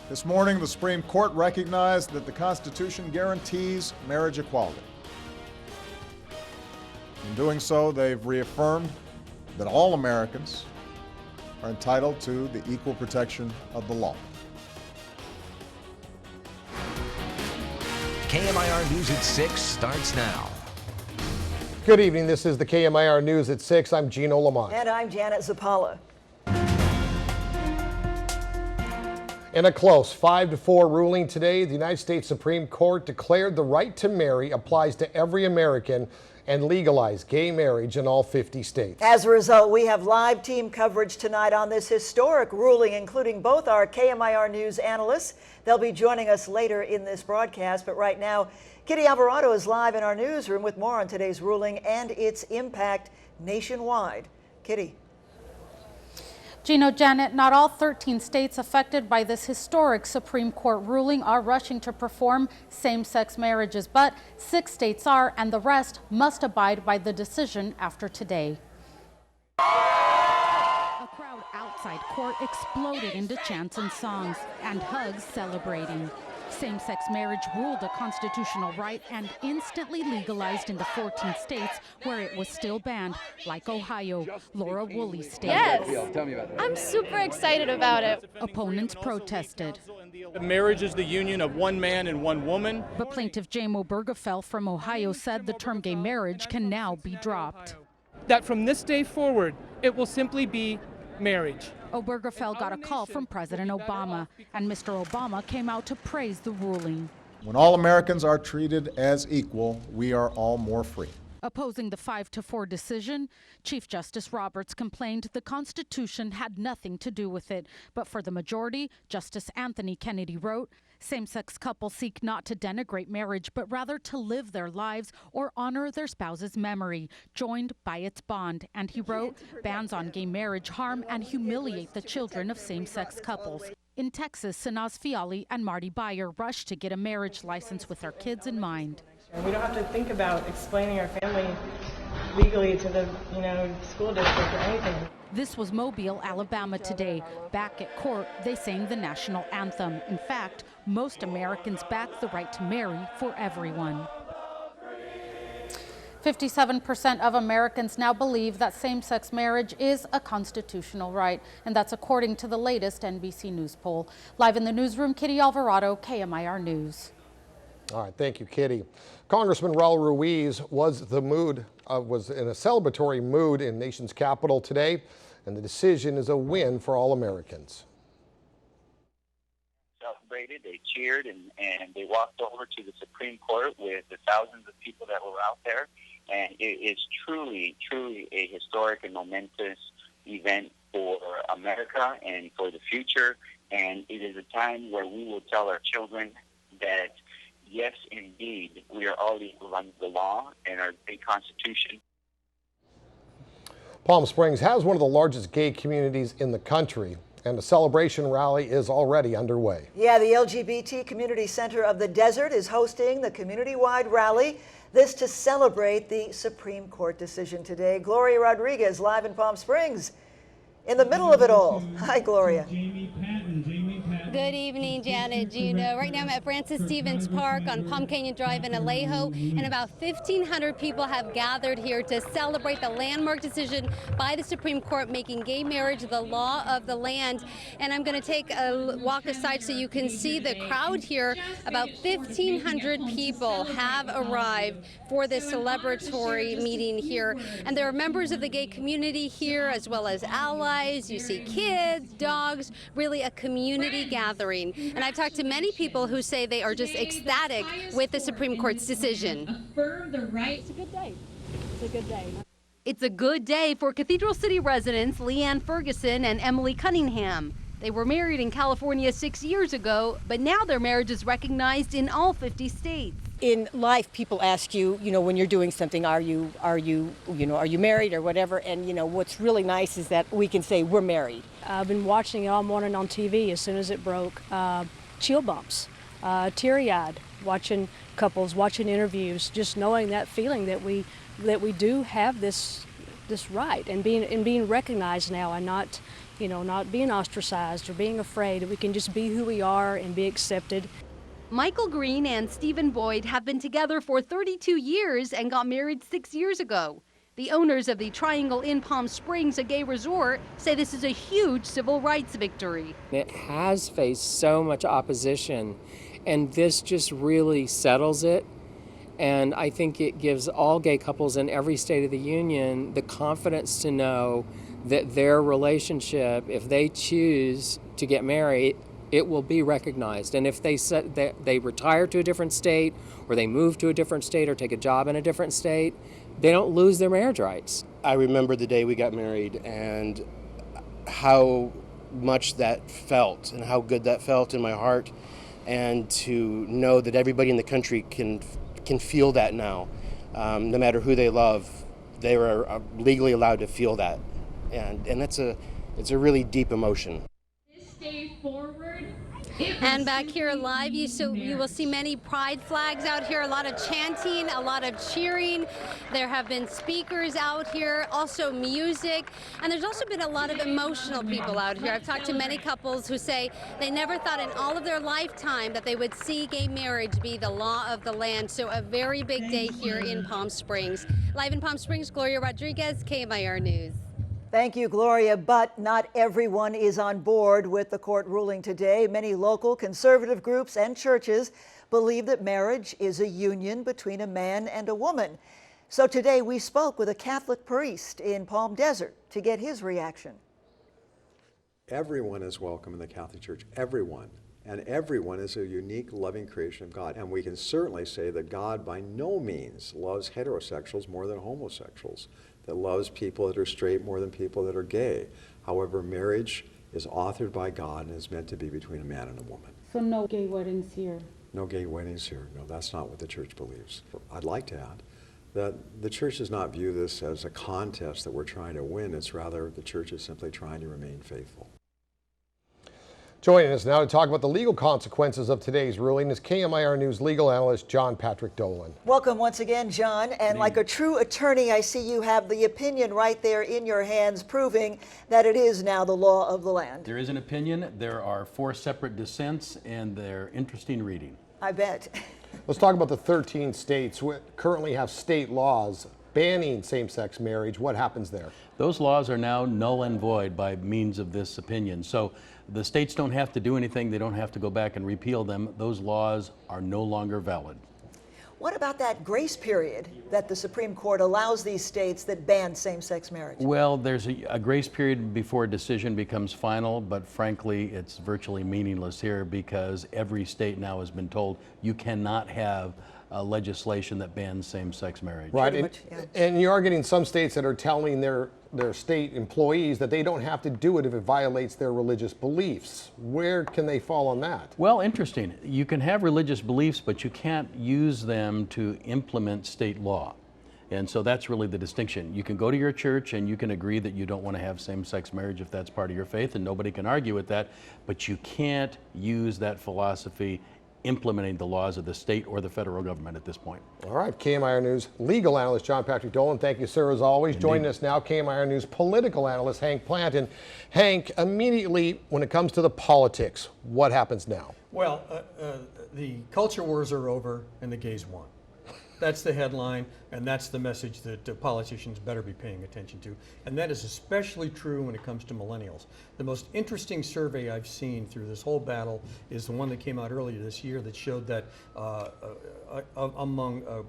This morning, the Supreme Court recognized that the Constitution guarantees marriage equality. In doing so, they've reaffirmed that all Americans are entitled to the equal protection of the law. KMIR News at 6 starts now. Good evening. This is the KMIR News at 6. I'm Gino Lamont. And I'm Janet Zapala. In a close 5-4 ruling today, the United States Supreme Court declared the right to marry applies to every American and legalized gay marriage in all 50 states. As a result, we have live team coverage tonight on this historic ruling, including both our KMIR News analysts. They'll be joining us later in this broadcast, but right now, Kitty Alvarado is live in our newsroom with more on today's ruling and its impact nationwide. Kitty. Gino, Janet, not all 13 states affected by this historic Supreme Court ruling are rushing to perform same-sex marriages, but 6 states are, and the rest must abide by the decision after today. A crowd outside court exploded into chants and songs and hugs celebrating. Same-sex marriage ruled a constitutional right and instantly legalized in the 14 states where it was still banned, like Ohio. Laura Woolley stated. Yes, I'm super excited about it. Opponents protested. Marriage is the union of one man and one woman. But plaintiff Jamo Bergefell from Ohio said the term gay marriage can now be dropped. That from this day forward, it will simply be marriage. Obergefell got a call from President Obama, and Mr. Obama came out to praise the ruling. When all Americans are treated as equal, we are all more free. Opposing the 5-4 decision, Chief Justice Roberts complained the Constitution had nothing to do with it. But for the majority, Justice Anthony Kennedy wrote, same-sex couples seek not to denigrate marriage, but rather to live their lives or honor their spouse's memory, joined by its bond. And he wrote, bans on gay marriage harm and humiliate the children of same-sex couples. In Texas, Sanaz Fiali and Marty Beyer rushed to get a marriage license with their kids in mind. We don't have to think about explaining our family legally to the, school district or anything. This was Mobile, Alabama today. Back at court, they sang the national anthem. In fact, most Americans back the right to marry for everyone. 57% of Americans now believe that same-sex marriage is a constitutional right, and that's according to the latest NBC News poll. Live in the newsroom, Kitty Alvarado, KMIR News. All right, thank you, Kitty. Congressman Raul Ruiz was in a celebratory mood in nation's capital today, and the decision is a win for all Americans. Celebrated, they cheered, and they walked over to the Supreme Court with the thousands of people that were out there, and it is truly, truly a historic and momentous event for America and for the future, and it is a time where we will tell our children that yes, indeed, we are all equal under the law and our great Constitution. Palm Springs has one of the largest gay communities in the country, and a celebration rally is already underway. Yeah, the LGBT Community Center of the Desert is hosting the community-wide rally. This to celebrate the Supreme Court decision today. Gloria Rodriguez live in Palm Springs in the middle of it all. Hi, Gloria. Good evening, Janet, Gino. Right now I'm at Francis Stevens Park on Palm Canyon Drive in Alejo, and about 1,500 people have gathered here to celebrate the landmark decision by the Supreme Court making gay marriage the law of the land. And I'm going to take a walk aside so you can see the crowd here. About 1,500 people have arrived for this celebratory meeting here. And there are members of the gay community here, as well as allies. You see kids, dogs, really a community gathering. And I've talked to many people who say they are just ecstatic with the Supreme Court's decision. Affirm the right. It's a good day. It's a good day. It's a good day for Cathedral City residents Leanne Ferguson and Emily Cunningham. They were married in California 6 years ago, but now their marriage is recognized in all 50 states. In life, people ask you, when you're doing something, are you married or whatever? And what's really nice is that we can say we're married. I've been watching it all morning on TV. As soon as it broke, chill bumps, teary-eyed, watching couples, watching interviews, just knowing that feeling that we do have this right and being recognized now, and not not being ostracized or being afraid, that we can just be who we are and be accepted. Michael Green and Stephen Boyd have been together for 32 years and got married 6 years ago. The owners of the Triangle in Palm Springs, a gay resort, say this is a huge civil rights victory. It has faced so much opposition, and this just really settles it. And I think it gives all gay couples in every state of the union the confidence to know that their relationship, if they choose to get married, it will be recognized. And if they retire to a different state, or they move to a different state, or take a job in a different state, they don't lose their marriage rights. I remember the day we got married and how much that felt and how good that felt in my heart, and to know that everybody in the country can feel that now. No matter who they love, they are legally allowed to feel that. And it's a really deep emotion. This day forward. And back here live, you will see many pride flags out here, a lot of chanting, a lot of cheering. There have been speakers out here, also music, and there's also been a lot of emotional people out here. I've talked to many couples who say they never thought in all of their lifetime that they would see gay marriage be the law of the land. So a very big day here in Palm Springs. Live in Palm Springs, Gloria Rodriguez, KMIR News. Thank you, Gloria, but not everyone is on board with the court ruling today. Many local conservative groups and churches believe that marriage is a union between a man and a woman. So today we spoke with a Catholic priest in Palm Desert to get his reaction. Everyone is welcome in the Catholic Church, everyone. And everyone is a unique, loving creation of God. And we can certainly say that God by no means loves heterosexuals more than homosexuals, that loves people that are straight more than people that are gay. However, marriage is authored by God and is meant to be between a man and a woman. So no gay weddings here? No gay weddings here. No, that's not what the church believes. I'd like to add that the church does not view this as a contest that we're trying to win. It's rather the church is simply trying to remain faithful. Joining us now to talk about the legal consequences of today's ruling is KMIR News legal analyst John Patrick Dolan. Welcome once again, John. And like a true attorney, I see you have the opinion right there in your hands proving that it is now the law of the land. There is an opinion. There are 4 separate dissents, and they're interesting reading. I bet. Let's talk about the 13 states who currently have state laws banning same-sex marriage. What happens there? Those laws are now null and void by means of this opinion. So the states don't have to do anything. They don't have to go back and repeal them. Those laws are no longer valid. What about that grace period that the Supreme Court allows these states that ban same-sex marriage? Well, there's a grace period before a decision becomes final, but frankly, it's virtually meaningless here because every state now has been told you cannot have legislation that bans same-sex marriage. Right, and you are getting some states that are telling their state employees that they don't have to do it if it violates their religious beliefs. Where can they fall on that? Well, interesting. You can have religious beliefs, but you can't use them to implement state law. And so that's really the distinction. You can go to your church and you can agree that you don't want to have same-sex marriage if that's part of your faith, and nobody can argue with that, but you can't use that philosophy implementing the laws of the state or the federal government at this point. All right, KMIR News legal analyst John Patrick Dolan, thank you, sir, as always. Indeed. Joining us now, KMIR News political analyst Hank Plant. And Hank, immediately when it comes to the politics, what happens now? Well, the culture wars are over and the gays won. That's the headline, and that's the message that politicians better be paying attention to. And that is especially true when it comes to millennials. The most interesting survey I've seen through this whole battle is the one that came out earlier this year that showed that among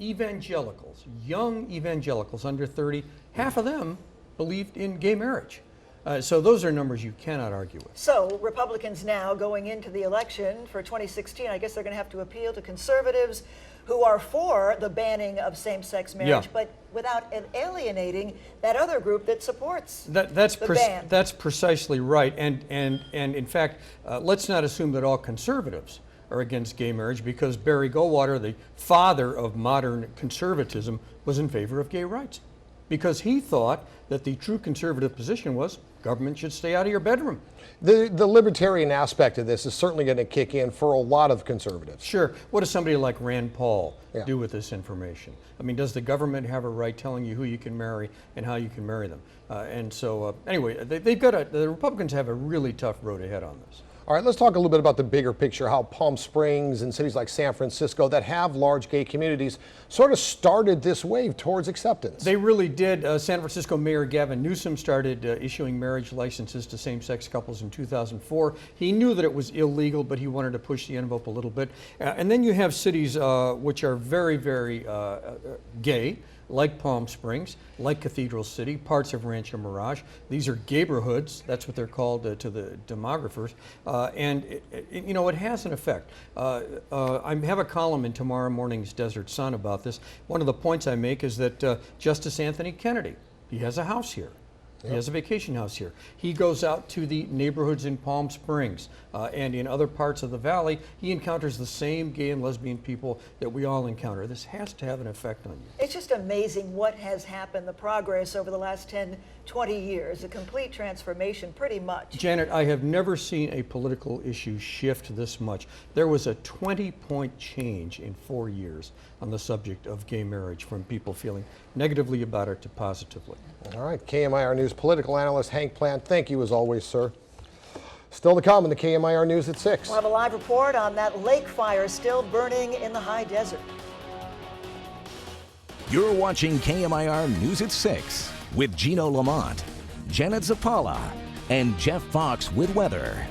evangelicals, young evangelicals under 30, half of them believed in gay marriage. So those are numbers you cannot argue with. So Republicans now going into the election for 2016, I guess they're going to have to appeal to conservatives who are for the banning of same-sex marriage, but without alienating that other group that supports the ban. That's precisely right. And in fact, let's not assume that all conservatives are against gay marriage, because Barry Goldwater, the father of modern conservatism, was in favor of gay rights, because he thought that the true conservative position was Government should stay out of your bedroom. The libertarian aspect of this is certainly going to kick in for a lot of conservatives. Sure. What does somebody like Rand Paul do with this information? I mean, does the government have a right telling you who you can marry and how you can marry them? Anyway, the Republicans have a really tough road ahead on this. All right, let's talk a little bit about the bigger picture, how Palm Springs and cities like San Francisco that have large gay communities sort of started this wave towards acceptance. They really did. San Francisco Mayor Gavin Newsom started issuing marriage licenses to same-sex couples in 2004. He knew that it was illegal, but he wanted to push the envelope a little bit. And then you have cities which are very, very gay, like Palm Springs, like Cathedral City, parts of Rancho Mirage. These are gayborhoods, that's what they're called to the demographers, and it has an effect. I have a column in tomorrow morning's Desert Sun about this. One of the points I make is that Justice Anthony Kennedy, he has a house here. He has a vacation house here. He goes out to the neighborhoods in Palm Springs and in other parts of the valley. He encounters the same gay and lesbian people that we all encounter. This has to have an effect on you. It's just amazing what has happened, the progress over the last 10, 20 years, a complete transformation pretty much. Janet, I have never seen a political issue shift this much. There was a 20-point change in 4 years on the subject of gay marriage, from people feeling negatively about it to positively. All right, KMIR News political analyst Hank Plant, thank you as always, sir. Still to come in the KMIR News at 6. We'll have a live report on that lake fire still burning in the high desert. You're watching KMIR News at 6 with Gino Lamont, Janet Zapala, and Jeff Fox with weather.